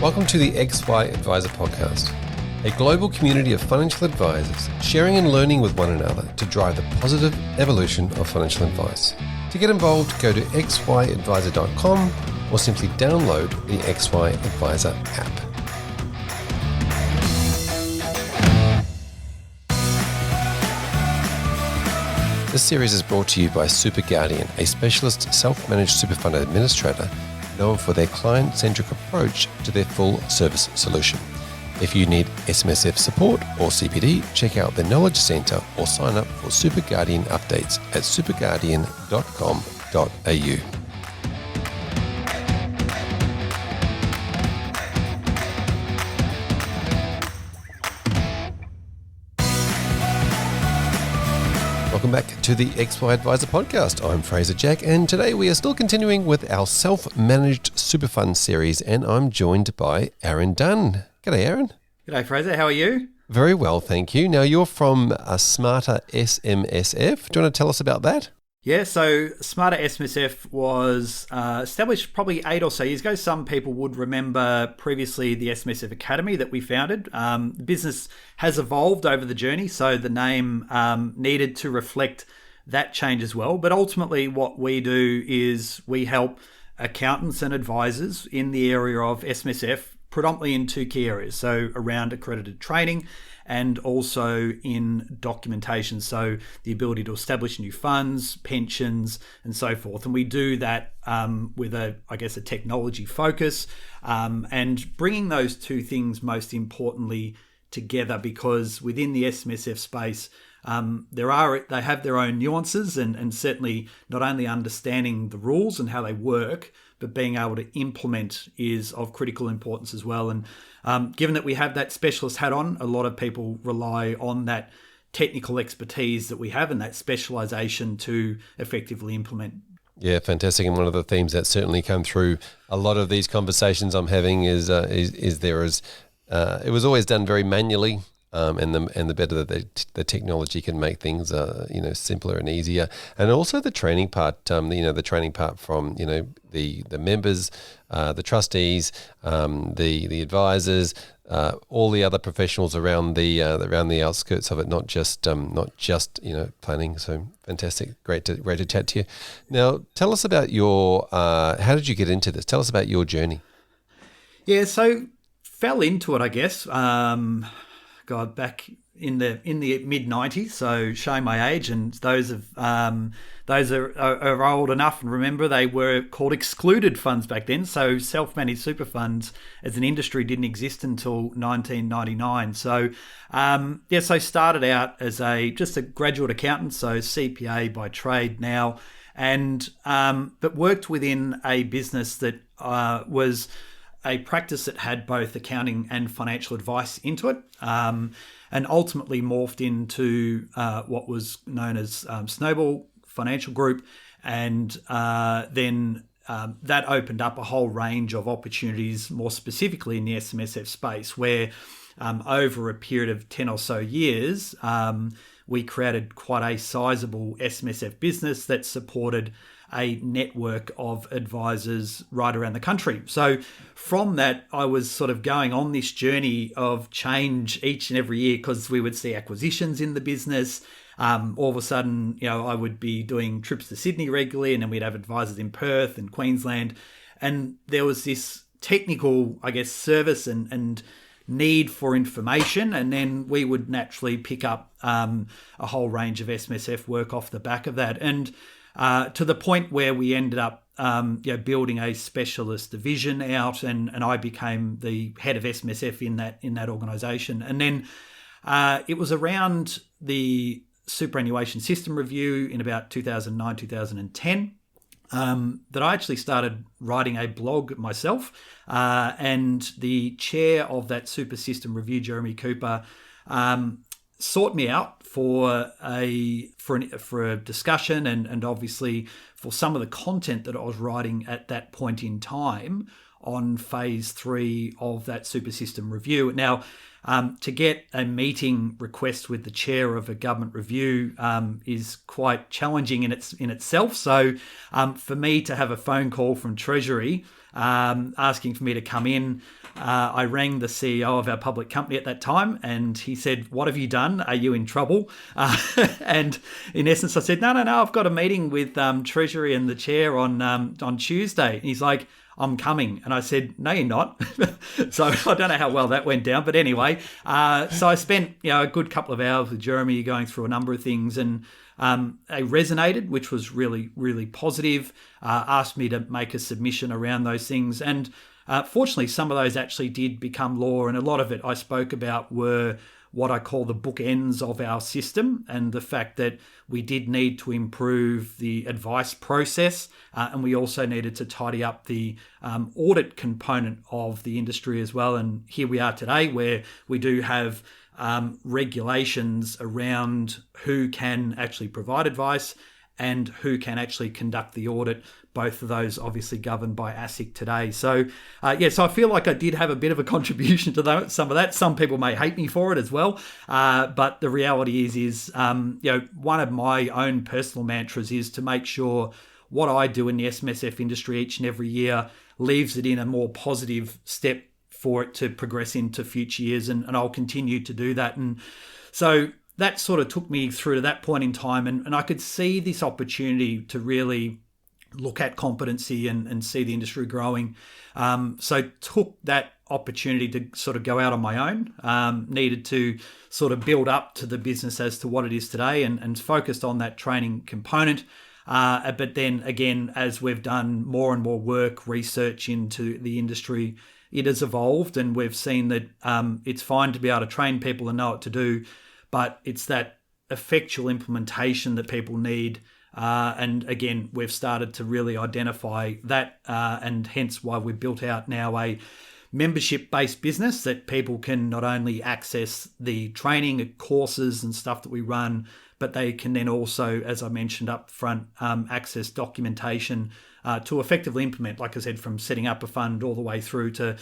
Welcome to the XY Advisor Podcast, a global community of financial advisors sharing and learning with one another to drive the positive evolution of financial advice. To get involved, go to xyadvisor.com or simply download the XY Advisor app. This series is brought to you by Super Guardian, a specialist self-managed super fund administrator known for their client-centric approach to their full-service solution. If you need SMSF support or CPD, check out the Knowledge Centre or sign up for Super Guardian updates at superguardian.com.au. Welcome back to the XY Advisor Podcast. I'm Fraser Jack, and today we are still continuing with our self-managed super fund series, and I'm joined by Aaron Dunn. G'day, Aaron. G'day, Fraser. How are you? Very well, thank you. Now, you're from Smarter SMSF. Do you want to tell us about that? Yeah, so Smarter SMSF was established probably 8 or so years ago. Some people would remember previously the SMSF Academy that we founded. The business has evolved over the journey, so the name needed to reflect that change as well. But ultimately what we do is we help accountants and advisors in the area of SMSF, predominantly in 2 key areas. So around accredited training and also in documentation. So the ability to establish new funds, pensions, and so forth. And we do that with a technology focus and bringing those 2 things most importantly together, because within the SMSF space, they have their own nuances and certainly not only understanding the rules and how they work, but being able to implement is of critical importance as well. And given that we have that specialist hat on, a lot of people rely on that technical expertise that we have and that specialization to effectively implement. Yeah, fantastic. And one of the themes that certainly come through a lot of these conversations I'm having is it was always done very manually. And the better that the technology can make things simpler and easier, and also the training part, the training part from the members, the trustees, the advisors, all the other professionals around the outskirts of it, not just planning. So fantastic, great to chat to you. Now, tell us about your how did you get into this? Tell us about your journey. Yeah, so fell into it, I guess. Back in the mid 90s, so showing my age, and those are old enough and remember they were called excluded funds back then. So self-managed super funds as an industry didn't exist until 1999. So so started out as just a graduate accountant, so CPA by trade now, and but worked within a business that was a practice that had both accounting and financial advice into it, and ultimately morphed into what was known as Snowball Financial Group. And then that opened up a whole range of opportunities, more specifically in the SMSF space, where over a period of 10 or so years, we created quite a sizable SMSF business that supported a network of advisors right around the country. So from that, I was sort of going on this journey of change each and every year, because we would see acquisitions in the business. All of a sudden, I would be doing trips to Sydney regularly, and then we'd have advisors in Perth and Queensland. And there was this technical, service and need for information. And then we would naturally pick up a whole range of SMSF work off the back of that. And to the point where we ended up building a specialist division out, and I became the head of SMSF in that organisation. And then it was around the superannuation system review in about 2009, 2010 that I actually started writing a blog myself, and the chair of that super system review, Jeremy Cooper, sought me out for a discussion and obviously for some of the content that I was writing at that point in time on phase 3 of that super system review. Now, to get a meeting request with the chair of a government review is quite challenging in itself. So for me to have a phone call from Treasury asking for me to come in, I rang the CEO of our public company at that time, and he said, "What have you done? Are you in trouble?" And in essence, I said, No, I've got a meeting with Treasury and the chair on Tuesday." And he's like, "I'm coming." And I said, "No, you're not." So I don't know how well that went down. But anyway, so I spent a good couple of hours with Jeremy going through a number of things, and they resonated, which was really, really positive. Asked me to make a submission around those things. And fortunately, some of those actually did become law. And a lot of it I spoke about were what I call the bookends of our system, and the fact that we did need to improve the advice process, and we also needed to tidy up the audit component of the industry as well. And here we are today, where we do have regulations around who can actually provide advice and who can actually conduct the audit. Both of those obviously governed by ASIC today. So, so I feel like I did have a bit of a contribution to some of that. Some people may hate me for it as well. But the reality is one of my own personal mantras is to make sure what I do in the SMSF industry each and every year leaves it in a more positive step for it to progress into future years. And I'll continue to do that. And so that sort of took me through to that point in time. And I could see this opportunity to really look at competency and see the industry growing. So took that opportunity to sort of go out on my own, needed to sort of build up to the business as to what it is today, and focused on that training component. But then again, as we've done more and more work, research into the industry, it has evolved, and we've seen that it's fine to be able to train people and know what to do, but it's that effectual implementation that people need. And again, we've started to really identify that, and hence why we've built out now a membership-based business that people can not only access the training courses and stuff that we run, but they can then also, as I mentioned up front, access documentation to effectively implement, like I said, from setting up a fund all the way through to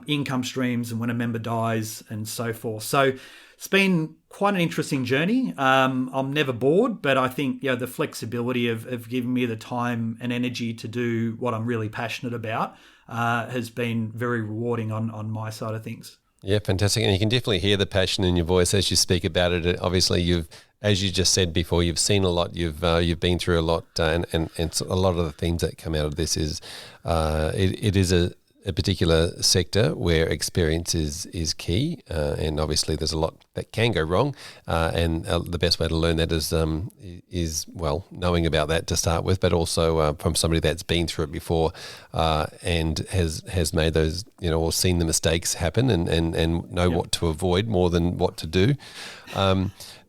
income streams and when a member dies and so forth. So it's been quite an interesting journey. I'm never bored, but I think the flexibility of giving me the time and energy to do what I'm really passionate about has been very rewarding on my side of things. Yeah, fantastic. And you can definitely hear the passion in your voice as you speak about it. Obviously, as you just said before, you've seen a lot, you've been through a lot, and a lot of the themes that come out of this is it is a particular sector where experience is key, and obviously there's a lot that can go wrong, and the best way to learn that is knowing about that to start with, but also from somebody that's been through it before and has made those or seen the mistakes happen and know what to avoid more than what to do.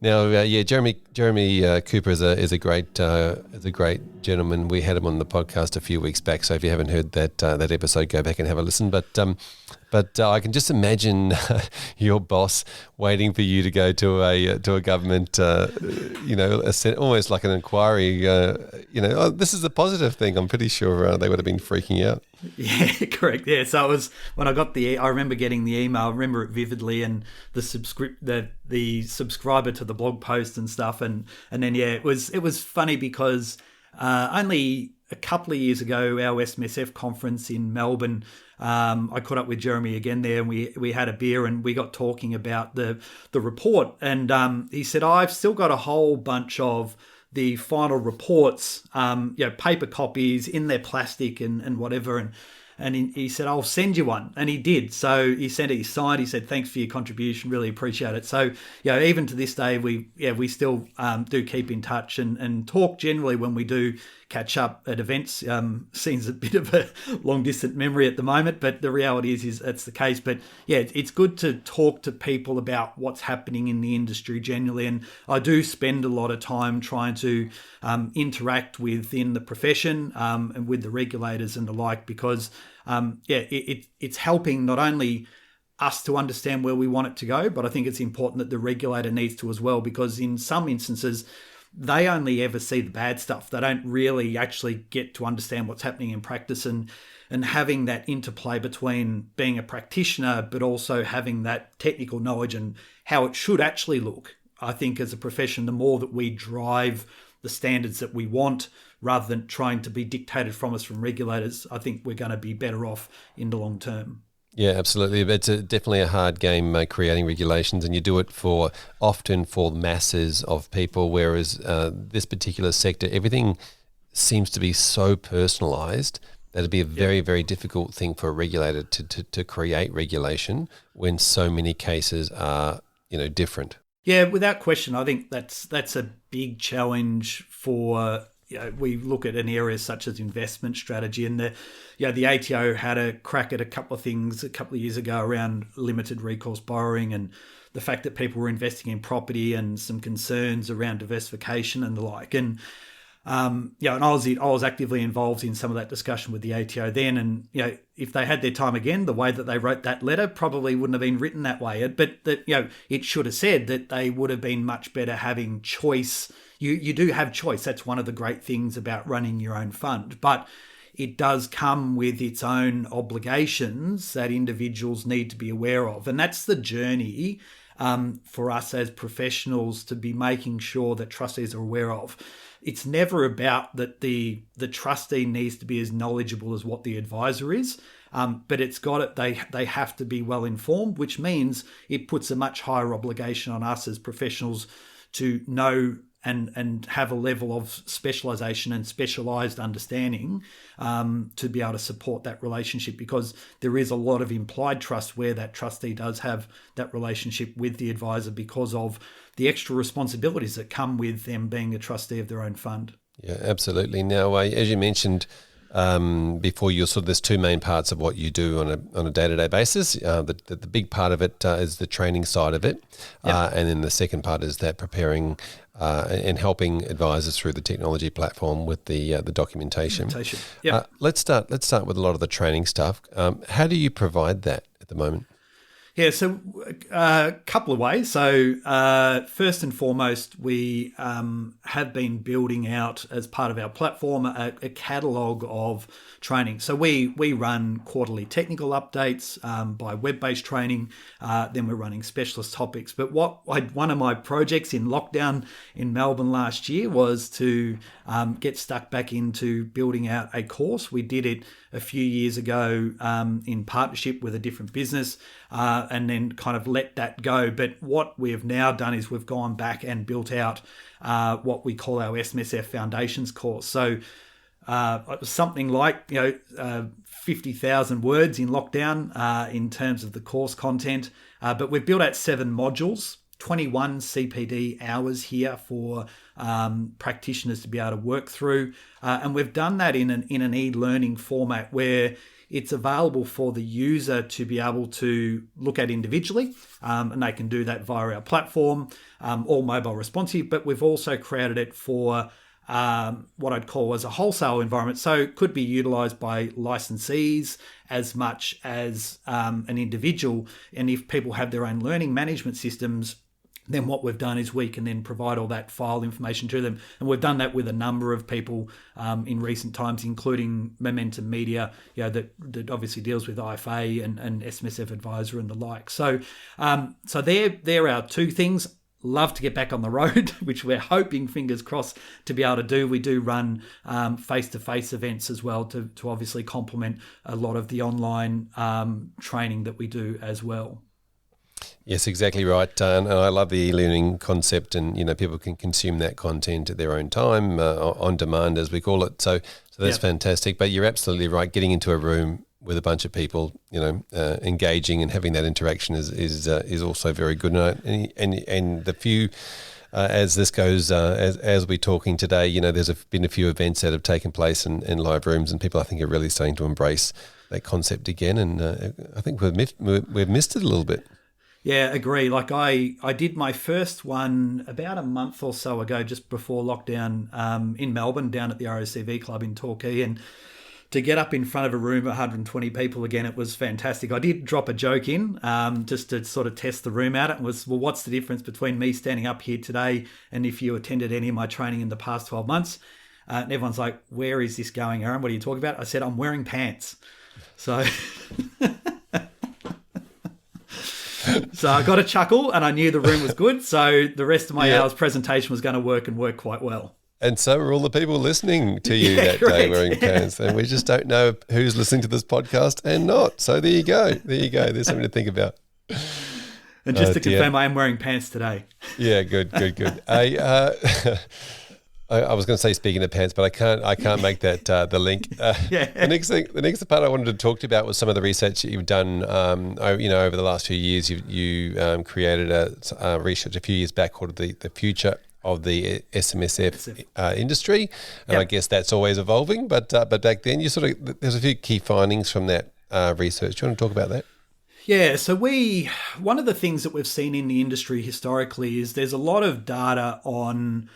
Now, Jeremy Cooper is a great gentleman. We had him on the podcast a few weeks back, so if you haven't heard that episode, go back and have a listen. But I can just imagine your boss waiting for you to go to a government, almost like an inquiry. This is a positive thing. I'm pretty sure they would have been freaking out. Yeah, correct. Yeah, so it was when I got I remember getting the email. I remember it vividly, and the subscriber to the blog post and stuff, and then it was funny because only a couple of years ago, our SMSF conference in Melbourne, I caught up with Jeremy again there, and we had a beer and we got talking about the report, and he said, "I've still got a whole bunch of the final reports, paper copies in their plastic and whatever." And he said, "I'll send you one." And he did. So he sent it, he signed, he said, "Thanks for your contribution, really appreciate it." So, even to this day, we still do keep in touch and talk generally when we do catch up at events. Seems a bit of a long distant memory at the moment, but the reality is that's the case. But it's good to talk to people about what's happening in the industry generally. And I do spend a lot of time trying to interact within the profession and with the regulators and the like, because it's helping not only us to understand where we want it to go, but I think it's important that the regulator needs to as well, because in some instances, they only ever see the bad stuff. They don't really actually get to understand what's happening in practice, and having that interplay between being a practitioner but also having that technical knowledge and how it should actually look. I think as a profession, the more that we drive the standards that we want rather than trying to be dictated from us from regulators, I think we're going to be better off in the long term. Yeah, absolutely. It's definitely a hard game creating regulations, and you do it often for masses of people, whereas this particular sector, everything seems to be so personalised that it'd be a very, very difficult thing for a regulator to create regulation when so many cases are, different. Yeah, without question, I think that's a big challenge for. We look at an area such as investment strategy, and the ATO had a crack at a couple of things a couple of years ago around limited recourse borrowing and the fact that people were investing in property and some concerns around diversification and the like. And and I was actively involved in some of that discussion with the ATO then. And if they had their time again, the way that they wrote that letter probably wouldn't have been written that way. But it should have said that they would have been much better having choice. You do have choice. That's one of the great things about running your own fund. But it does come with its own obligations that individuals need to be aware of. And that's the journey for us as professionals to be making sure that trustees are aware of. It's never about that the trustee needs to be as knowledgeable as what the advisor is, but it's got it. They have to be well informed, which means it puts a much higher obligation on us as professionals to know and have a level of specialisation and specialised understanding to be able to support that relationship, because there is a lot of implied trust where that trustee does have that relationship with the advisor because of the extra responsibilities that come with them being a trustee of their own fund. Yeah, absolutely. Now, as you mentioned before, there's two main parts of what you do on a day-to-day basis. The big part of it is the training side of it, and then the second part is that preparing and helping advisors through the technology platform with the documentation. Let's start with a lot of the training stuff. How do you provide that at the moment? Yeah, so a couple of ways. So first and foremost, we have been building out as part of our platform a catalogue of training. So we run quarterly technical updates by web-based training. Then we're running specialist topics. But one of my projects in lockdown in Melbourne last year was to get stuck back into building out a course. We did it a few years ago in partnership with a different business and then kind of let that go. But what we have now done is we've gone back and built out what we call our SMSF Foundations course. So it was something like 50,000 words in lockdown in terms of the course content. But we've built out 7 modules, 21 CPD hours here for practitioners to be able to work through. And we've done that in an e-learning format where it's available for the user to be able to look at individually, and they can do that via our platform, all mobile responsive. But we've also created it for what I'd call as a wholesale environment. So it could be utilised by licensees as much as an individual. And if people have their own learning management systems, then what we've done is we can then provide all that file information to them. And we've done that with a number of people in recent times, including Momentum Media, that obviously deals with IFA and SMSF Advisor and the like. So there are two things. Love to get back on the road, which we're hoping, fingers crossed, to be able to do. We do run face-to-face events as well to obviously complement a lot of the online training that we do as well. Yes, exactly right. And I love the e-learning concept, and people can consume that content at their own time, on demand as we call it. So that's fantastic. But you're absolutely right. Getting into a room with a bunch of people, engaging and having that interaction is also very good. And the few, as this goes, as we're talking today, there's been a few events that have taken place in live rooms, and people I think are really starting to embrace that concept again. And I think we've missed it a little bit. Yeah, agree. Like I did my first one about a month or so ago, just before lockdown, in Melbourne, down at the ROCV Club in Torquay, and to get up in front of a room of 120 people again, it was fantastic. I did drop a joke in just to sort of test the room out. It was, well, what's the difference between me standing up here today and if you attended any of my training in the past 12 months? And everyone's like, where is this going, Aaron? What are you talking about? I said, I'm wearing pants. So... So I got a chuckle and I knew the room was good. So the rest of my hour's presentation was going to work and work quite well. And so were all the people listening to you that day wearing pants. And we just don't know who's listening to this podcast and not. So there you go. There you go. There's something to think about. And just to confirm, I am wearing pants today. Yeah, good. I was going to say speaking of pants, but I can't make that the link. The next part I wanted to talk to you about was some of the research that you've done. Over the last few years, you created a research a few years back called the future of the SMSF industry, and I guess that's always evolving. But back then, there's a few key findings from that research. Do you want to talk about that? Yeah, so one of the things that we've seen in the industry historically is there's a lot of data on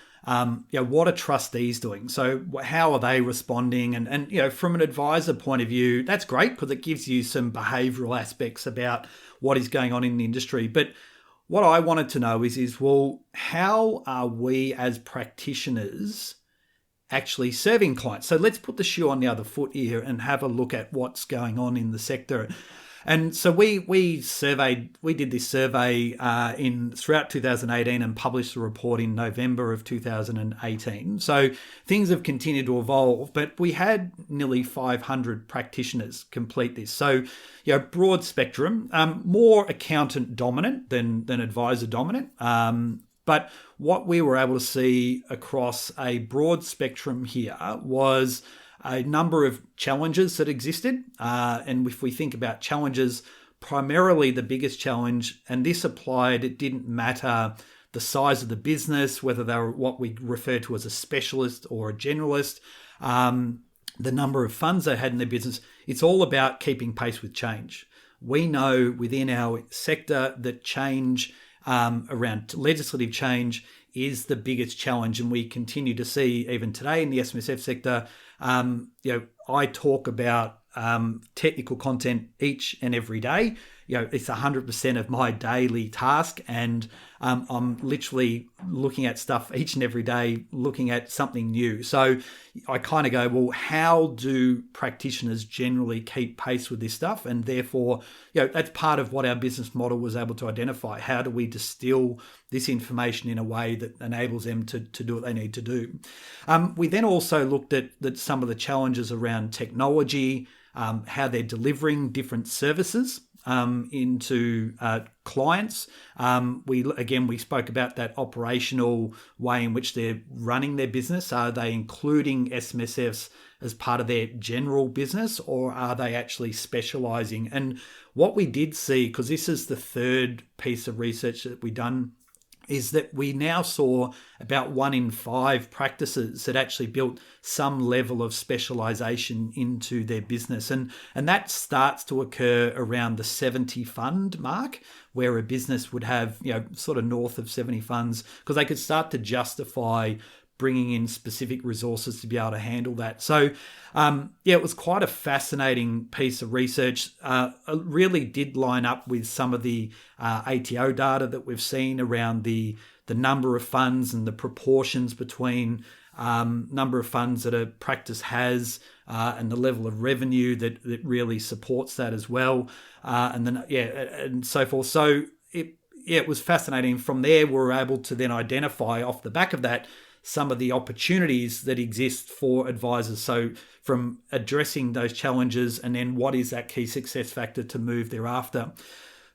what are trustees doing? So how are they responding? And from an advisor point of view, that's great because it gives you some behavioural aspects about what is going on in the industry. But what I wanted to know is well, how are we as practitioners actually serving clients? So let's put the shoe on the other foot here and have a look at what's going on in the sector. And so we did this survey throughout 2018 and published a report in November of 2018. So things have continued to evolve, but we had nearly 500 practitioners complete this. So, broad spectrum, more accountant dominant than advisor dominant. But what we were able to see across a broad spectrum here was a number of challenges that existed. And if we think about challenges, primarily the biggest challenge, and this applied, it didn't matter the size of the business, whether they were what we refer to as a specialist or a generalist, the number of funds they had in their business. It's all about keeping pace with change. We know within our sector that change around legislative change is the biggest challenge, and we continue to see even today in the SMSF sector. I talk about technical content each and every day. It's 100% of my daily task, and I'm literally looking at stuff each and every day, looking at something new. So I kind of go, well, how do practitioners generally keep pace with this stuff? And therefore, that's part of what our business model was able to identify. How do we distill this information in a way that enables them to do what they need to do? We then also looked at some of the challenges around technology, how they're delivering different services into clients. We spoke about that operational way in which they're running their business. Are they including SMSFs as part of their general business, or are they actually specializing? And what we did see, because this is the third piece of research that we've done, is that we now saw about 1 in 5 practices that actually built some level of specialization into their business. And that starts to occur around the 70 fund mark, where a business would have, sort of north of 70 funds, because they could start to justify bringing in specific resources to be able to handle that. So, it was quite a fascinating piece of research. It really did line up with some of the ATO data that we've seen around the number of funds and the proportions between number of funds that a practice has and the level of revenue that really supports that as well. And so forth. So it was fascinating. From there, we were able to then identify off the back of that some of the opportunities that exist for advisors. So from addressing those challenges, and then what is that key success factor to move thereafter.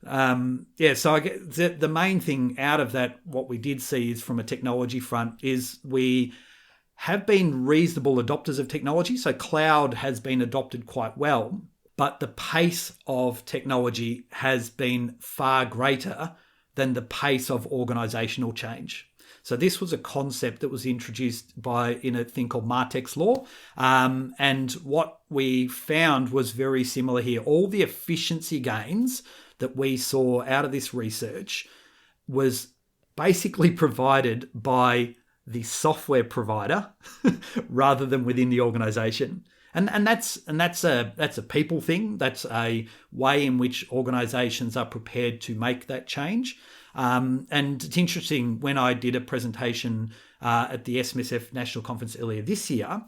So I get the main thing out of that, what we did see is from a technology front, is we have been reasonable adopters of technology. So cloud has been adopted quite well, but the pace of technology has been far greater than the pace of organizational change. So this was a concept that was introduced in a thing called Martech's Law. And what we found was very similar here. All the efficiency gains that we saw out of this research was basically provided by the software provider rather than within the organization. And that's a people thing. That's a way in which organizations are prepared to make that change. And it's interesting, when I did a presentation at the SMSF National Conference earlier this year,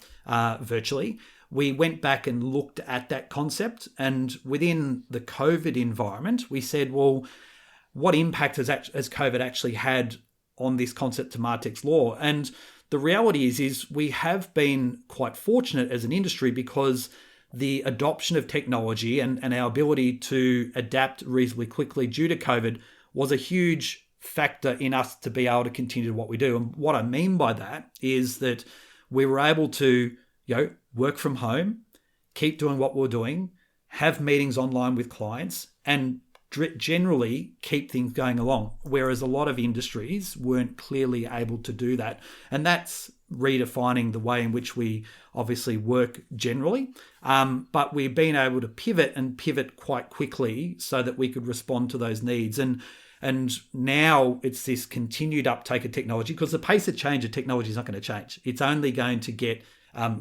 virtually, we went back and looked at that concept. And within the COVID environment, we said, well, what impact has COVID actually had on this concept to Martech's law? And the reality is we have been quite fortunate as an industry, because the adoption of technology and our ability to adapt reasonably quickly due to COVID was a huge factor in us to be able to continue what we do. And what I mean by that is that we were able to, work from home, keep doing what we're doing, have meetings online with clients, and generally keep things going along, whereas a lot of industries weren't clearly able to do that. And that's redefining the way in which we obviously work generally. But we've been able to pivot quite quickly so that we could respond to those needs. And now it's this continued uptake of technology, because the pace of change of technology is not going to change. It's only going to get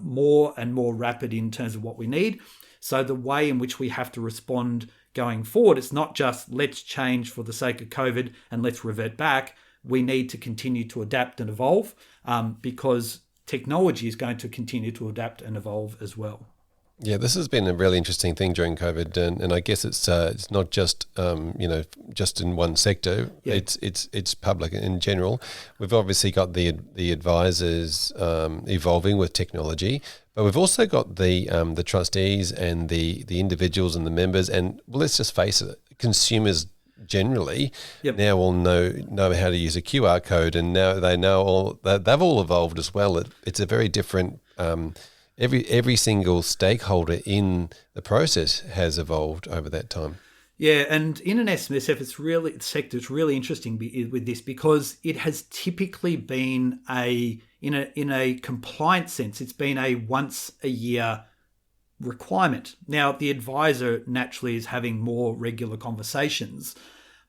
more and more rapid in terms of what we need. So the way in which we have to respond going forward, it's not just let's change for the sake of COVID and let's revert back. We need to continue to adapt and evolve, because technology is going to continue to adapt and evolve as well. Yeah, this has been a really interesting thing during COVID, and I guess it's not just just in one sector. Yeah. It's public in general. We've obviously got the advisors evolving with technology, but we've also got the trustees and the individuals and the members, and let's just face it, consumers generally now all know how to use a QR code, and now they know they've all evolved as well. It's a very different. Every single stakeholder in the process has evolved over that time. Yeah, and in an SMSF, it's really interesting with this, because it has typically been in a compliance sense, it's been a once a year requirement. Now, the advisor naturally is having more regular conversations,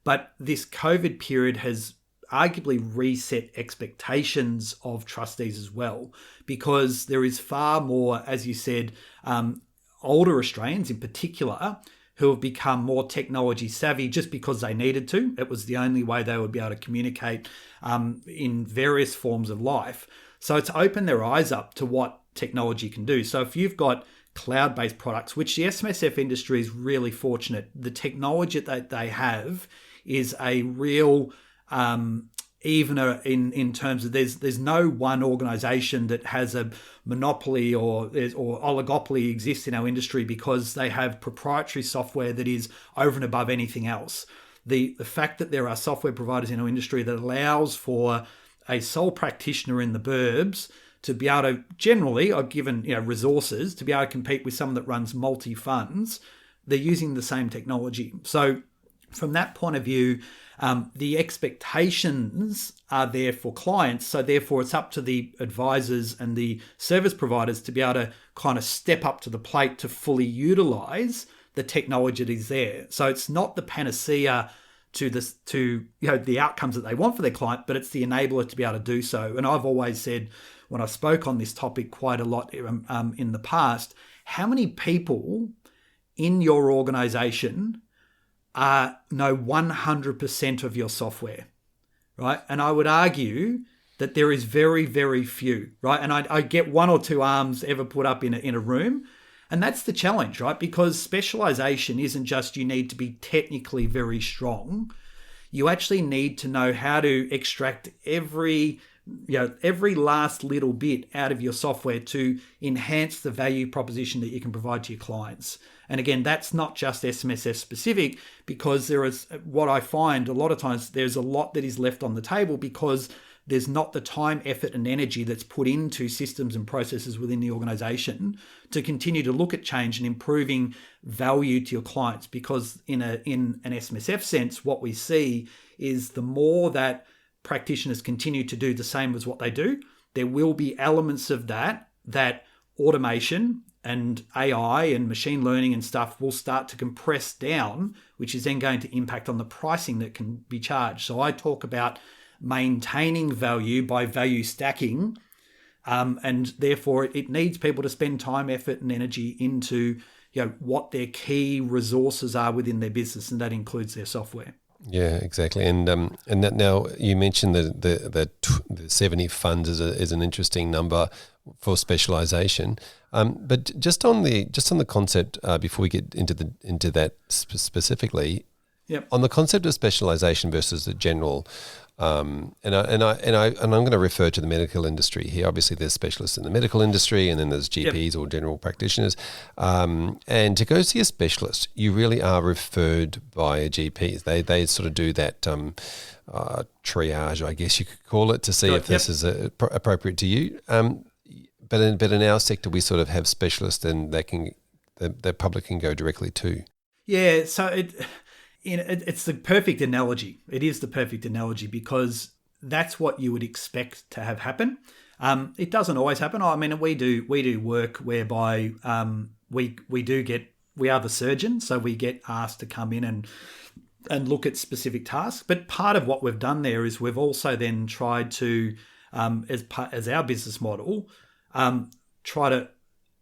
but this COVID period has arguably reset expectations of trustees as well, because there is far more, as you said, older Australians in particular, who have become more technology savvy just because they needed to. It was the only way they would be able to communicate in various forms of life. So it's opened their eyes up to what technology can do. So if you've got cloud-based products, which the SMSF industry is really fortunate, the technology that they have is a real even in terms of there's no one organization that has a monopoly or oligopoly exists in our industry, because they have proprietary software that is over and above anything else. The fact that there are software providers in our industry that allows for a sole practitioner in the burbs to be able to generally, or given resources, to be able to compete with someone that runs multi-funds, they're using the same technology. So from that point of view, the expectations are there for clients. So therefore, it's up to the advisors and the service providers to be able to kind of step up to the plate to fully utilize the technology that is there. So it's not the panacea to the outcomes that they want for their client, but it's the enabler to be able to do so. And I've always said, when I spoke on this topic quite a lot in the past, how many people in your organization know 100% of your software, right? And I would argue that there is very, very few, right? And I get one or two arms ever put up in a room. And that's the challenge, right? Because specialization isn't just you need to be technically very strong. You actually need to know how to extract every last little bit out of your software to enhance the value proposition that you can provide to your clients. And again, that's not just SMSF specific, because there is, what I find a lot of times, there's a lot that is left on the table because there's not the time, effort, and energy that's put into systems and processes within the organization to continue to look at change and improving value to your clients. Because in an SMSF sense, what we see is the more that practitioners continue to do the same as what they do, there will be elements of that automation and AI and machine learning and stuff will start to compress down, which is then going to impact on the pricing that can be charged. So I talk about maintaining value by value stacking. And therefore, it needs people to spend time, effort, and energy into what their key resources are within their business, and that includes their software. Yeah, exactly. And that now you mentioned the 70 funds is an interesting number for specialization. But just on the concept before we get into that specifically, Yep. on the concept of specialization versus the general. And I'm going to refer to the medical industry here. Obviously, there's specialists in the medical industry, and then there's GPs or general practitioners. And to go see a specialist, you really are referred by a GP. They sort of do that triage, I guess you could call it, to see if this is appropriate to you. But in our sector, we sort of have specialists, and the public can go directly to. Yeah. So it's the perfect analogy. It is the perfect analogy because that's what you would expect to have happen. It doesn't always happen. I mean, we do work whereby we are the surgeon, so we get asked to come in and look at specific tasks. But part of what we've done there is we've also then tried to, as our business model, try to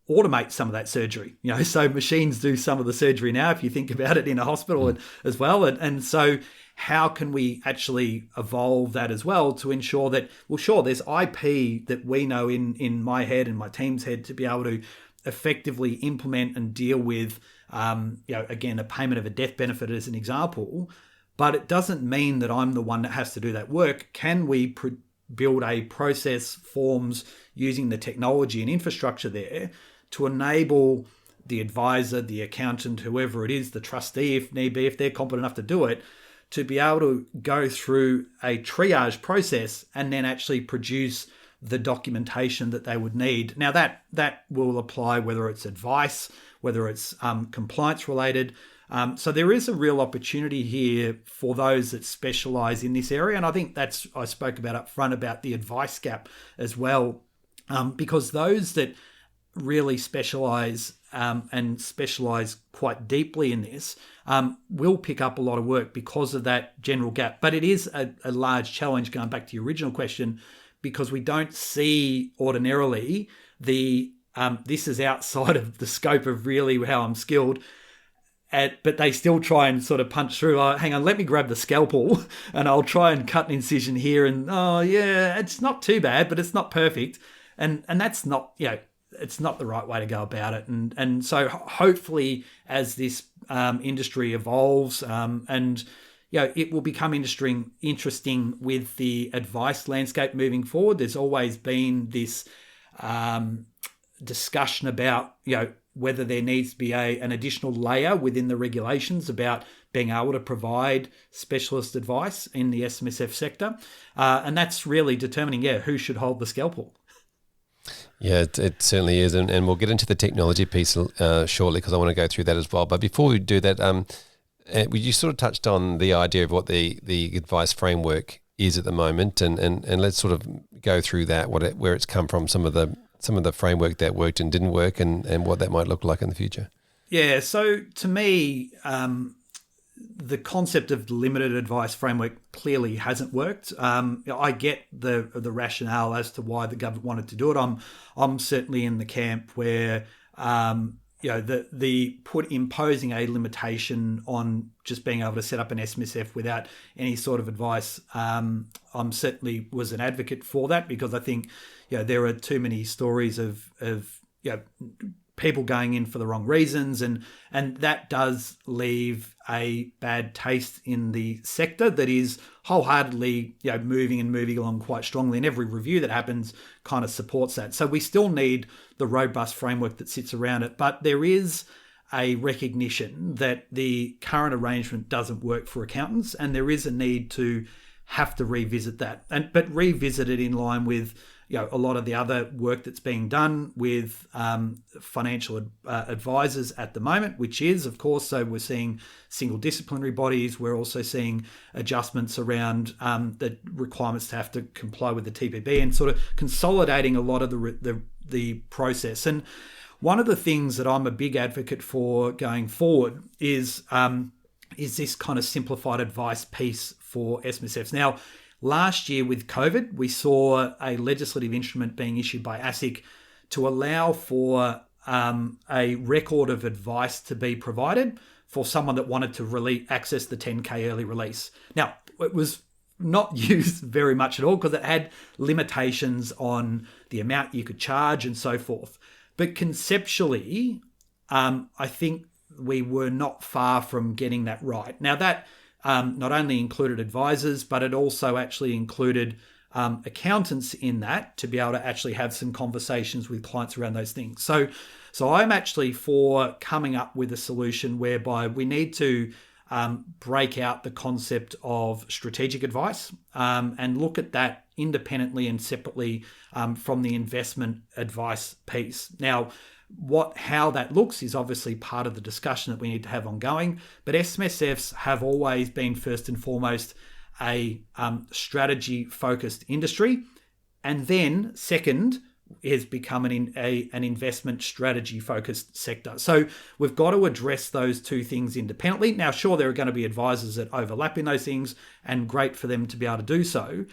automate some of that surgery, so machines do some of the surgery now, if you think about it, in a hospital as well. And so how can we actually evolve that as well to ensure that, well, sure, there's IP that we know in my head and my team's head to be able to effectively implement and deal with, again, a payment of a death benefit as an example, but it doesn't mean that I'm the one that has to do that work. Can we build a process, forms, using the technology and infrastructure there to enable the advisor, the accountant, whoever it is, the trustee, if need be, if they're competent enough to do it, to be able to go through a triage process and then actually produce the documentation that they would need. Now, that will apply whether it's advice, whether it's compliance related. So there is a real opportunity here for those that specialize in this area. And I think I spoke about up front about the advice gap as well, because those that really specialize and specialize quite deeply in this will pick up a lot of work because of that general gap. But it is a large challenge, going back to your original question, because we don't see ordinarily this is outside of the scope of really how I'm skilled. But they still try and sort of punch through. Oh, hang on, let me grab the scalpel and I'll try and cut an incision here. And it's not too bad, but it's not perfect. And that's not, it's not the right way to go about it. And so hopefully as this industry evolves and it will become interesting with the advice landscape moving forward. There's always been this discussion about, whether there needs to be an additional layer within the regulations about being able to provide specialist advice in the SMSF sector. And that's really determining, who should hold the scalpel. Yeah, it certainly is. And we'll get into the technology piece shortly because I want to go through that as well. But before we do that, you sort of touched on the idea of what the advice framework is at the moment. And let's sort of go through that, where it's come from, some of the framework that worked and didn't work and what that might look like in the future. Yeah, so to me, the concept of the limited advice framework clearly hasn't worked. I get the rationale as to why the government wanted to do it. I'm certainly in the camp where the imposing a limitation on just being able to set up an SMSF without any sort of advice. I'm certainly was an advocate for that because I think there are too many stories of people going in for the wrong reasons, and that does leave a bad taste in the sector that is wholeheartedly moving along quite strongly, and every review that happens kind of supports that. So we still need the robust framework that sits around it, but there is a recognition that the current arrangement doesn't work for accountants, and there is a need to have to revisit that, but revisit it in line with a lot of the other work that's being done with financial advisors at the moment, which is, of course, so we're seeing single disciplinary bodies. We're also seeing adjustments around the requirements to have to comply with the TPB and sort of consolidating a lot of the process. And one of the things that I'm a big advocate for going forward is this kind of simplified advice piece for SMSFs. Now, last year with COVID, we saw a legislative instrument being issued by ASIC to allow for a record of advice to be provided for someone that wanted to access the 10K early release. Now, it was not used very much at all because it had limitations on the amount you could charge and so forth. But conceptually, I think we were not far from getting that right. Now, that not only included advisors, but it also actually included accountants in that to be able to actually have some conversations with clients around those things. So I'm actually for coming up with a solution whereby we need to break out the concept of strategic advice and look at that independently and separately from the investment advice piece. Now, how that looks is obviously part of the discussion that we need to have ongoing, but SMSFs have always been first and foremost a strategy-focused industry, and then second has become an investment strategy-focused sector. So we've got to address those two things independently. Now, sure, there are going to be advisors that overlap in those things, and great for them to be able to do so.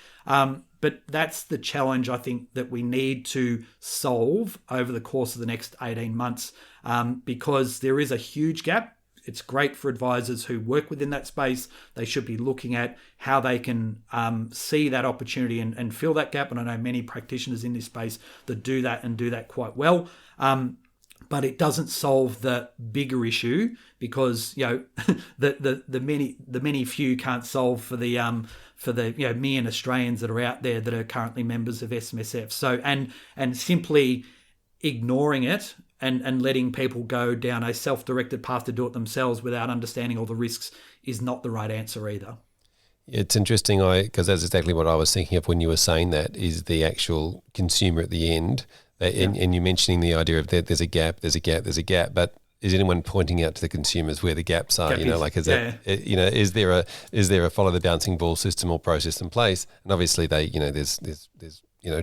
But that's the challenge I think that we need to solve over the course of the next 18 months because there is a huge gap. It's great for advisors who work within that space. They should be looking at how they can see that opportunity and fill that gap. And I know many practitioners in this space that do that and do that quite well. But it doesn't solve the bigger issue because the many few can't solve for the million Australians that are out there that are currently members of SMSF. So and simply ignoring it and letting people go down a self-directed path to do it themselves without understanding all the risks is not the right answer either. It's interesting, because that's exactly what I was thinking of when you were saying that, is the actual consumer at the end. And you're mentioning the idea of that there's a gap, but is anyone pointing out to the consumers where the gaps are? Is there a follow the bouncing ball system or process in place? And obviously there's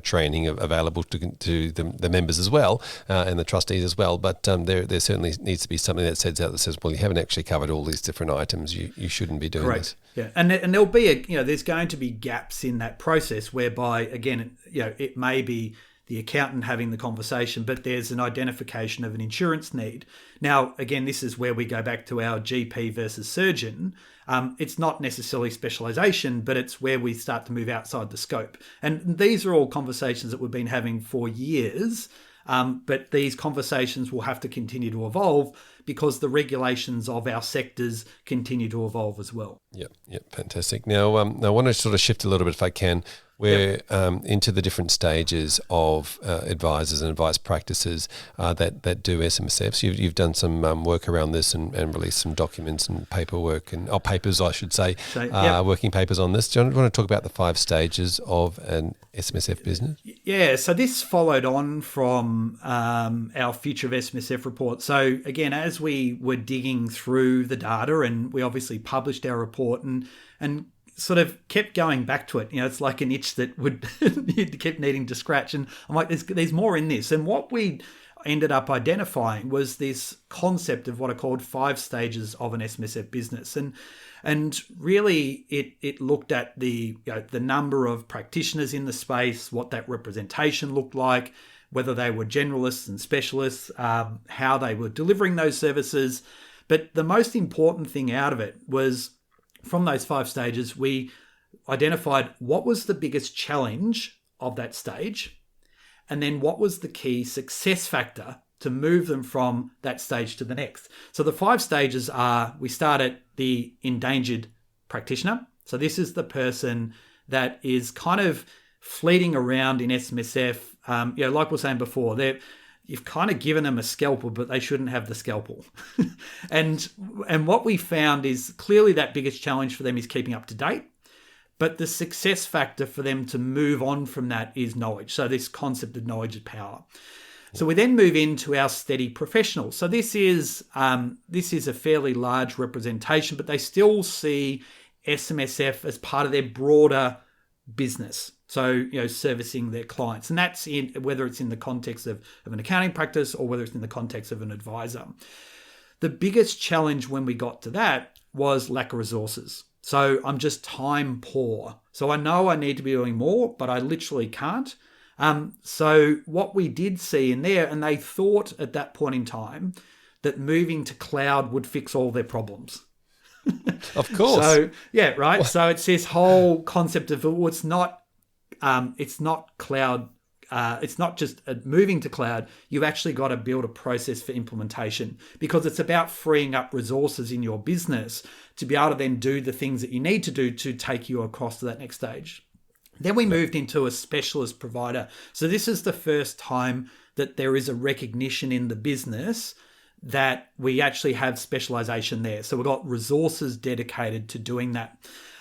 training available to the members as well and the trustees as well. But there certainly needs to be something that sets out that says, well, you haven't actually covered all these different items. You shouldn't be doing this. Yeah, and there'll be there's going to be gaps in that process whereby again it may be the accountant having the conversation, but there's an identification of an insurance need. Now, again, this is where we go back to our GP versus surgeon. It's not necessarily specialisation, but it's where we start to move outside the scope. And these are all conversations that we've been having for years, but these conversations will have to continue to evolve because the regulations of our sectors continue to evolve as well. Yep, fantastic. Now, I want to sort of shift a little bit, if I can. We're into the different stages of advisors and advice practices that do SMSFs. You've done some work around this and released some documents and paperwork papers, I should say, working papers on this. Do you want to talk about the 5 stages of an SMSF business? Yeah, so this followed on from our Future of SMSF report. So again, as we were digging through the data, and we obviously published our report and sort of kept going back to it. It's like an itch that would keep needing to scratch. And I'm like, there's more in this. And what we ended up identifying was this concept of what are called 5 stages of an SMSF business. And really it looked at the number of practitioners in the space, what that representation looked like, whether they were generalists and specialists, how they were delivering those services. But the most important thing out of it was, from those 5 stages, we identified what was the biggest challenge of that stage, and then what was the key success factor to move them from that stage to the next. So the 5 stages are, we start at the endangered practitioner. So this is the person that is kind of fleeting around in SMSF. Like we were saying before, you've kind of given them a scalpel, but they shouldn't have the scalpel. and what we found is clearly that biggest challenge for them is keeping up to date. But the success factor for them to move on from that is knowledge. So this concept of knowledge is power. So we then move into our steady professionals. So this is a fairly large representation, but they still see SMSF as part of their broader business. So, servicing their clients. And that's whether it's in the context of an accounting practice or whether it's in the context of an advisor. The biggest challenge when we got to that was lack of resources. So I'm just time poor. So I know I need to be doing more, but I literally can't. So what we did see in there, and they thought at that point in time that moving to cloud would fix all their problems. Of course. So yeah, right. What? So it's this whole concept of, well, it's not cloud. It's not just moving to cloud. You've actually got to build a process for implementation, because it's about freeing up resources in your business to be able to then do the things that you need to do to take you across to that next stage. Then we moved into a specialist provider. So this is the first time that there is a recognition in the business that we actually have specialization there. So we've got resources dedicated to doing that.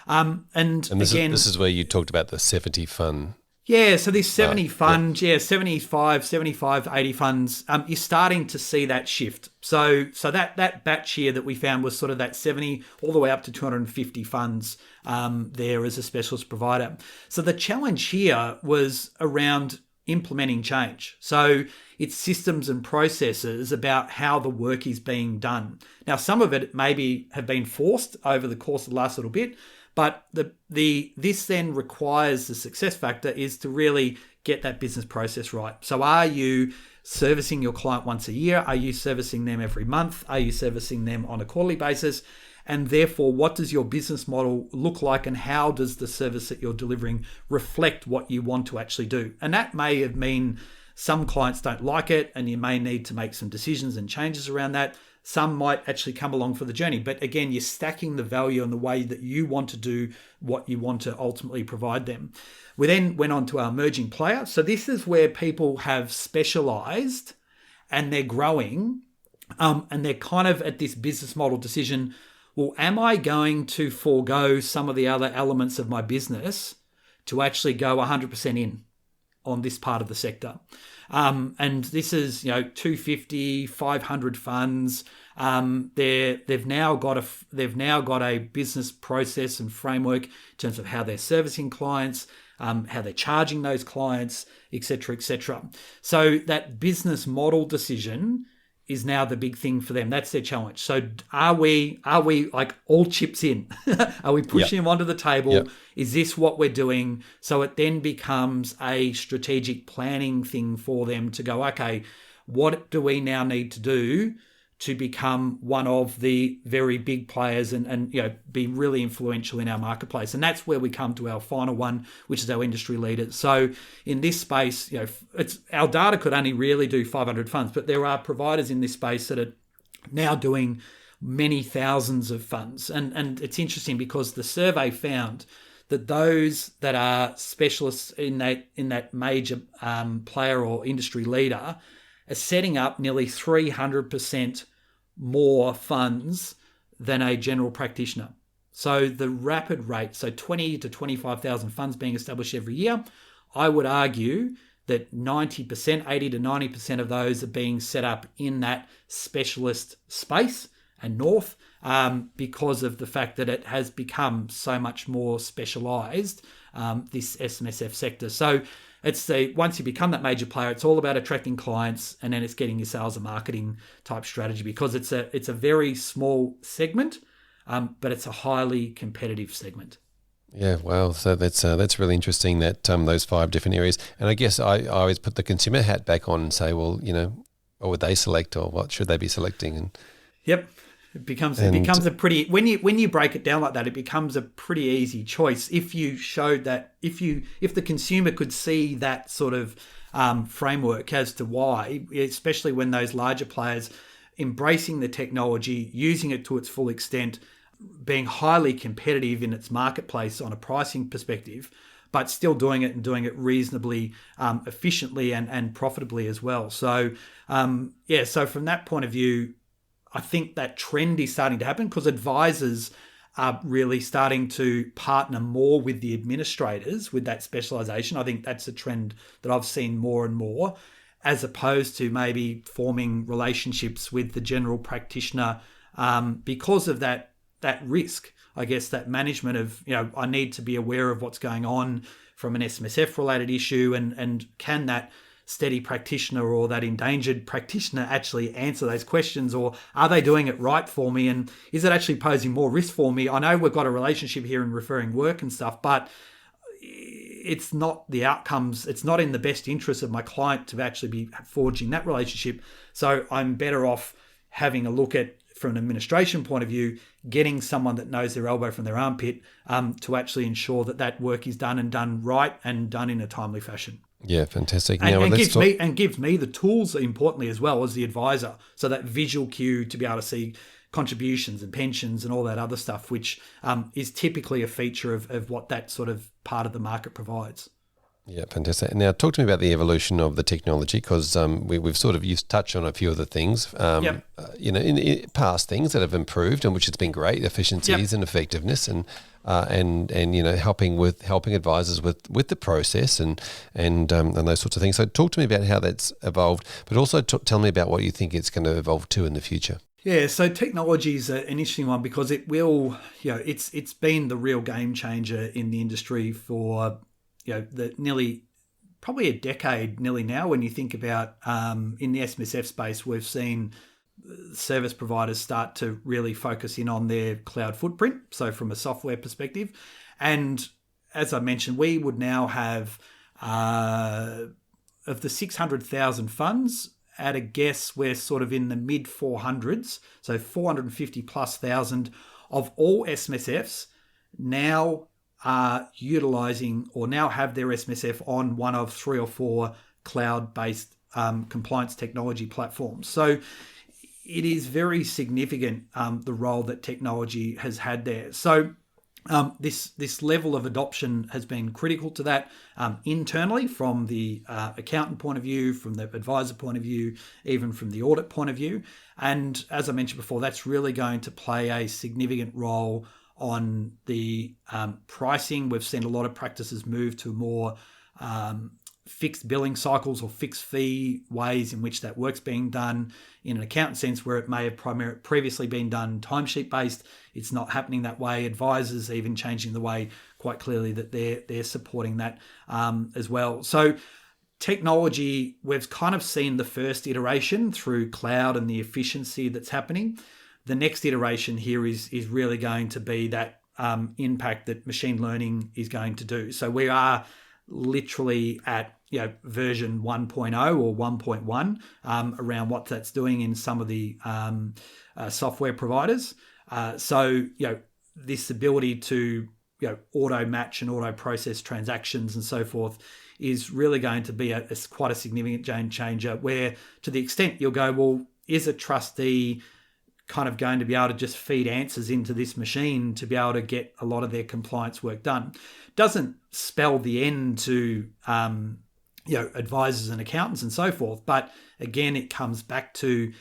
And this again, this is where you talked about the 70 fund. Yeah, so these 70 funds, 75, 80 funds, you're starting to see that shift. So that batch here that we found was sort of that 70 all the way up to 250 funds there as a specialist provider. So the challenge here was around implementing change. So it's systems and processes about how the work is being done. Now, some of it maybe have been forced over the course of the last little bit, but this then requires the success factor is to really get that business process right. So are you servicing your client once a year? Are you servicing them every month? Are you servicing them on a quarterly basis? And therefore, what does your business model look like, and how does the service that you're delivering reflect what you want to actually do? And that may have mean some clients don't like it, and you may need to make some decisions and changes around that. Some might actually come along for the journey. But again, you're stacking the value in the way that you want to do what you want to ultimately provide them. We then went on to our emerging player. So this is where people have specialized and they're growing, and they're kind of at this business model decision. Well, am I going to forego some of the other elements of my business to actually go 100% in on this part of the sector? And this is, 250, 500 funds. They've now got a business process and framework in terms of how they're servicing clients, how they're charging those clients, et cetera, et cetera. So that business model decision is now the big thing for them. That's their challenge. So are we like all chips in? Are we pushing them onto the table? Yep. Is this what we're doing? So it then becomes a strategic planning thing for them to go, okay, what do we now need to do to become one of the very big players and be really influential in our marketplace? And that's where we come to our final one, which is our industry leaders. So in this space, it's our data could only really do 500 funds, but there are providers in this space that are now doing many thousands of funds. And it's interesting because the survey found that those that are specialists in that major player or industry leader are setting up nearly 300% more funds than a general practitioner. So the rapid rate, so 20 to 25,000 funds being established every year, I would argue that 90%, 80 to 90% of those are being set up in that specialist space and north, because of the fact that it has become so much more specialized, this SMSF sector. So it's once you become that major player, it's all about attracting clients, and then it's getting your sales and marketing type strategy, because it's a very small segment, but it's a highly competitive segment. Yeah, wow. So that's really interesting that those 5 different areas. And I guess I always put the consumer hat back on and say, well, what would they select, or what should they be selecting? And yep. It becomes a pretty, when you break it down like that, it becomes a pretty easy choice if you showed that, if the consumer could see that sort of framework as to why, especially when those larger players embracing the technology, using it to its full extent, being highly competitive in its marketplace on a pricing perspective, but still doing it reasonably efficiently and profitably as well. So so from that point of view, I think that trend is starting to happen because advisors are really starting to partner more with the administrators with that specialization. I think that's a trend that I've seen more and more, as opposed to maybe forming relationships with the general practitioner, because of that risk, I guess, that management of, I need to be aware of what's going on from an SMSF related issue, and can that steady practitioner or that endangered practitioner actually answer those questions, or are they doing it right for me, and is it actually posing more risk for me? I know we've got a relationship here in referring work and stuff, but it's not the outcomes. It's not in the best interest of my client to actually be forging that relationship. So I'm better off having a look at, from an administration point of view, getting someone that knows their elbow from their armpit to actually ensure that that work is done and done right and done in a timely fashion. Yeah, fantastic. And gives me the tools, importantly, as well as the advisor. So that visual cue to be able to see contributions and pensions and all that other stuff, which is typically a feature of what that sort of part of the market provides. Yeah, fantastic. Now, talk to me about the evolution of the technology, because we've sort of touched on a few of the things, in past things that have improved and which has been great, efficiencies and effectiveness, and helping advisors with the process and those sorts of things. So, talk to me about how that's evolved, but also tell me about what you think it's going to evolve to in the future. Yeah, so technology is an interesting one because it will, it's been the real game changer in the industry for probably a decade nearly now. When you think about in the SMSF space, we've seen service providers start to really focus in on their cloud footprint, so from a software perspective. And as I mentioned, we would now have, of the 600,000 funds, at a guess, we're sort of in the mid 400s, so 450 plus thousand of all SMSFs now are utilising or now have their SMSF on one of 3 or 4 cloud-based compliance technology platforms. So it is very significant, the role that technology has had there. So this level of adoption has been critical to that internally, from the accountant point of view, from the advisor point of view, even from the audit point of view. And as I mentioned before, that's really going to play a significant role on the pricing. We've seen a lot of practices move to more fixed billing cycles or fixed fee ways in which that work's being done. In an accountant sense, where it may have previously been done timesheet based, it's not happening that way. Advisors even changing the way quite clearly that they're supporting that as well. So technology, we've kind of seen the first iteration through cloud and the efficiency that's happening. The next iteration here is really going to be that impact that machine learning is going to do. So we are literally at version 1.0 or 1.1 around what that's doing in some of the software providers. So this ability to auto match and auto process transactions and so forth is really going to be quite a significant game changer, where to the extent you'll go, well, is a trustee kind of going to be able to just feed answers into this machine to be able to get a lot of their compliance work done? Doesn't spell the end to advisors and accountants and so forth, but again, it comes back to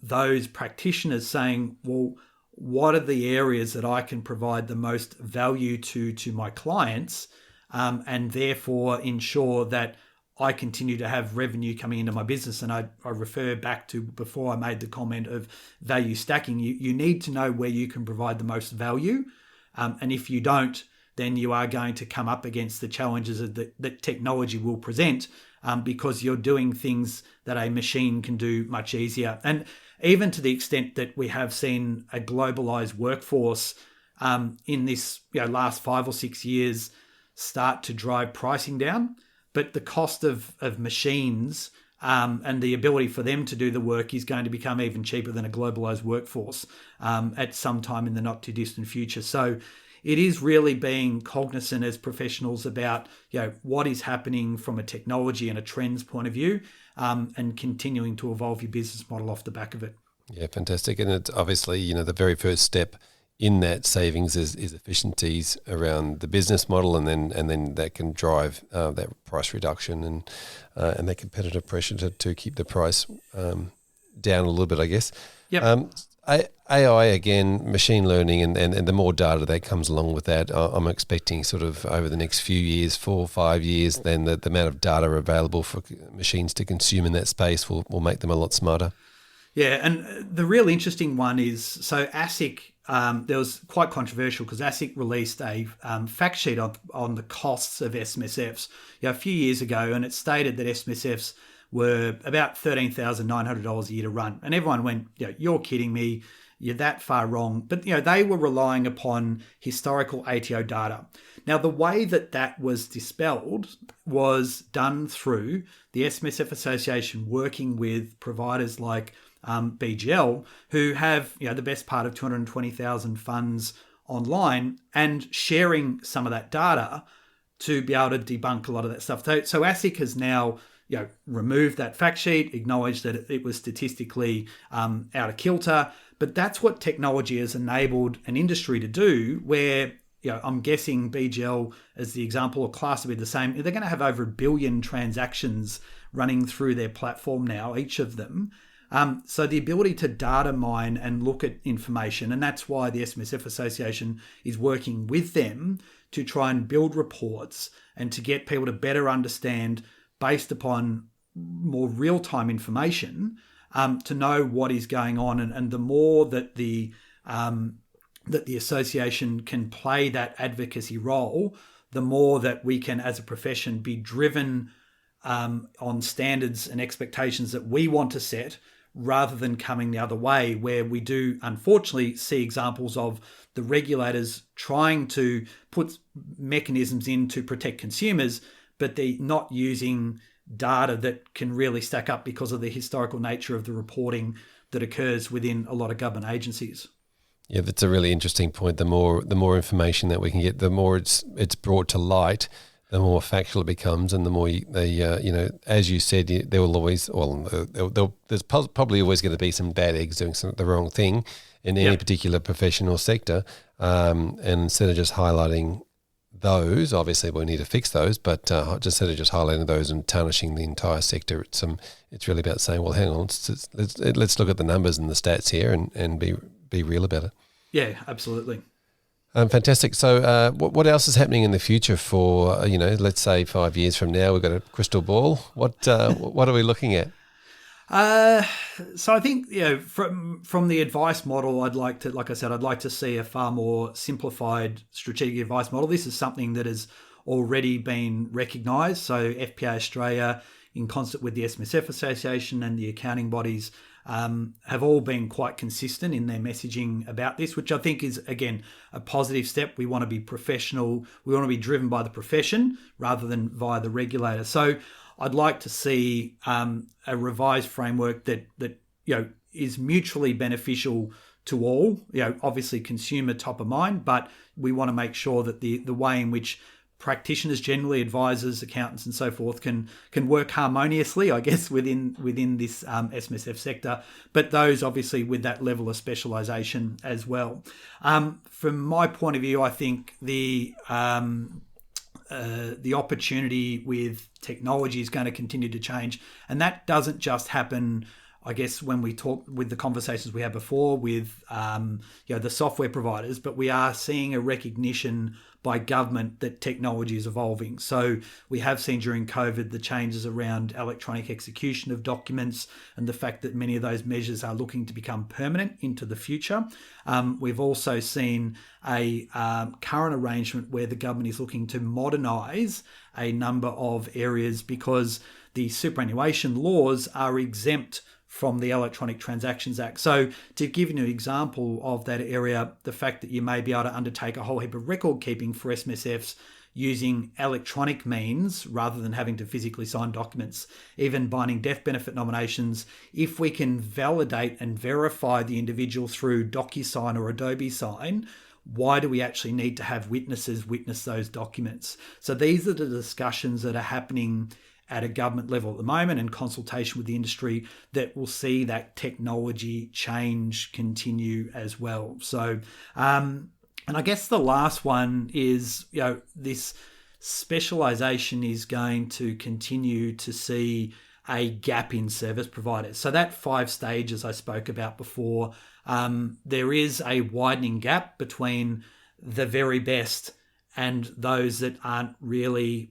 those practitioners saying, well, what are the areas that I can provide the most value to my clients, and therefore ensure that I continue to have revenue coming into my business. And I refer back to before I made the comment of value stacking. You need to know where you can provide the most value. And if you don't, then you are going to come up against the challenges that technology will present, because you're doing things that a machine can do much easier. And even to the extent that we have seen a globalized workforce in this last 5 or 6 years start to drive pricing down. But the cost of machines and the ability for them to do the work is going to become even cheaper than a globalized workforce at some time in the not too distant future. So it is really being cognizant as professionals about what is happening from a technology and a trends point of view, and continuing to evolve your business model off the back of it. Yeah, fantastic. And it's obviously, the very first step in that savings is efficiencies around the business model, and then that can drive that price reduction and that competitive pressure to keep the price down a little bit, I guess. Yep. AI, again, machine learning, and the more data that comes along with that, I'm expecting sort of over the next few years, 4 or 5 years, then the amount of data available for machines to consume in that space will make them a lot smarter. Yeah, and the real interesting one is so ASIC. There was quite controversial because ASIC released a fact sheet on the costs of SMSFs a few years ago, and it stated that SMSFs were about $13,900 a year to run, and everyone went, "You're kidding me! You're that far wrong." But they were relying upon historical ATO data. Now, the way that was dispelled was done through the SMSF Association working with providers like BGL, who have the best part of 220,000 funds online, and sharing some of that data to be able to debunk a lot of that stuff. So ASIC has now removed that fact sheet, acknowledged that it was statistically out of kilter, but that's what technology has enabled an industry to do. Where I'm guessing BGL, as the example, or Class will be the same. They're going to have over 1 billion transactions running through their platform now, each of them. So the ability to data mine and look at information, and that's why the SMSF Association is working with them to try and build reports and to get people to better understand, based upon more real-time information, to know what is going on. And the more that the association can play that advocacy role, the more that we can, as a profession, be driven on standards and expectations that we want to set, rather than coming the other way, where we do unfortunately see examples of the regulators trying to put mechanisms in to protect consumers, but they're not using data that can really stack up because of the historical nature of the reporting that occurs within a lot of government agencies. Yeah, that's a really interesting point. The more information that we can get, the more it's brought to light, the more factual it becomes, and the more as you said, there will always, there's probably always going to be some bad eggs doing the wrong thing in any particular profession or sector. And instead of just highlighting those, obviously we need to fix those, but just instead of just highlighting those and tarnishing the entire sector, it's really about saying, well, hang on, let's look at the numbers and the stats here and be real about it. Yeah, absolutely. Fantastic. So what else is happening in the future for, let's say 5 years from now? We've got a crystal ball. What are we looking at? So I think, from the advice model, I'd like to see a far more simplified strategic advice model. This is something that has already been recognised. So FPA Australia, in concert with the SMSF Association and the accounting bodies, have all been quite consistent in their messaging about this, which I think is, again, a positive step. We want to be professional. We want to be driven by the profession rather than via the regulator. So I'd like to see a revised framework that is mutually beneficial to all. Obviously consumer top of mind, but we want to make sure that the way in which practitioners, generally advisors, accountants, and so forth, can work harmoniously, I guess, within this SMSF sector. But those obviously with that level of specialisation as well. From my point of view, I think the opportunity with technology is going to continue to change, and that doesn't just happen, I guess, when we talk with the conversations we had before with the software providers, but we are seeing a recognition by government that technology is evolving. So we have seen during COVID the changes around electronic execution of documents and the fact that many of those measures are looking to become permanent into the future. We've also seen a current arrangement where the government is looking to modernise a number of areas because the superannuation laws are exempt from the Electronic Transactions Act. So to give you an example of that area, the fact that you may be able to undertake a whole heap of record keeping for SMSFs using electronic means rather than having to physically sign documents, even binding death benefit nominations, if we can validate and verify the individual through DocuSign or Adobe Sign, why do we actually need to have witnesses witness those documents? So these are the discussions that are happening at a government level at the moment, in consultation with the industry, that will see that technology change continue as well. So, and I guess the last one is, this specialisation is going to continue to see a gap in service providers. So that 5 stages I spoke about before, there is a widening gap between the very best and those that aren't really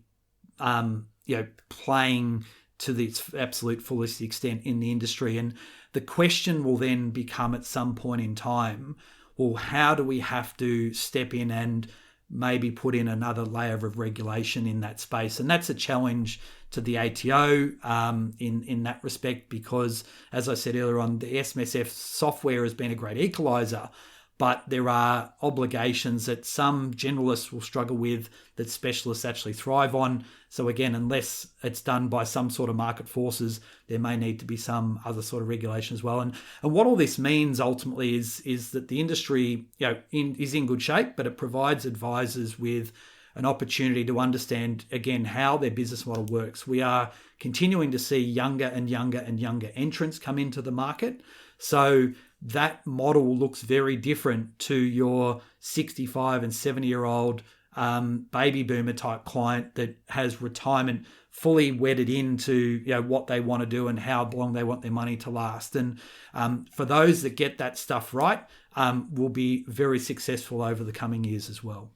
playing to its absolute fullest extent in the industry. And The question will then become at some point in time, well, how do we have to step in and maybe put in another layer of regulation in that space? And that's a challenge to the ATO in that respect, because, as I said earlier on, the SMSF software has been a great equaliser, but there are obligations that some generalists will struggle with that specialists actually thrive on. So again, unless it's done by some sort of market forces, there may need to be some other sort of regulation as well. And what all this means ultimately is that the industry, is in good shape, but it provides advisors with an opportunity to understand, again, how their business model works. We are continuing to see younger and younger and younger entrants come into the market. So that model looks very different to your 65 and 70-year-old baby boomer type client that has retirement fully wedded into what they want to do and how long they want their money to last. And for those that get that stuff right, will be very successful over the coming years as well.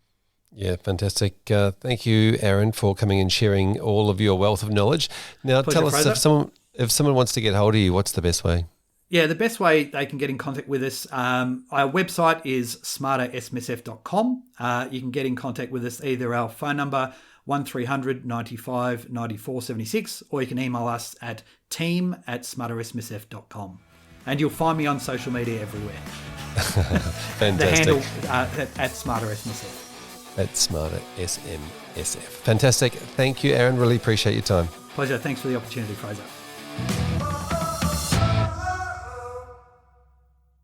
Yeah, fantastic. Thank you, Aaron, for coming and sharing all of your wealth of knowledge. Now, Pleasure, tell us, Fraser. if someone wants to get hold of you, what's the best way? Yeah, the best way they can get in contact with us, our website is smartersmsf.com. You can get in contact with us either our phone number 1300 95 94 76, or you can email us at team@smartersmsf.com. And you'll find me on social media everywhere. Fantastic. The handle at smartersmsf. At Smarter SMSF. Fantastic. Thank you, Aaron. Really appreciate your time. Pleasure. Thanks for the opportunity, Fraser.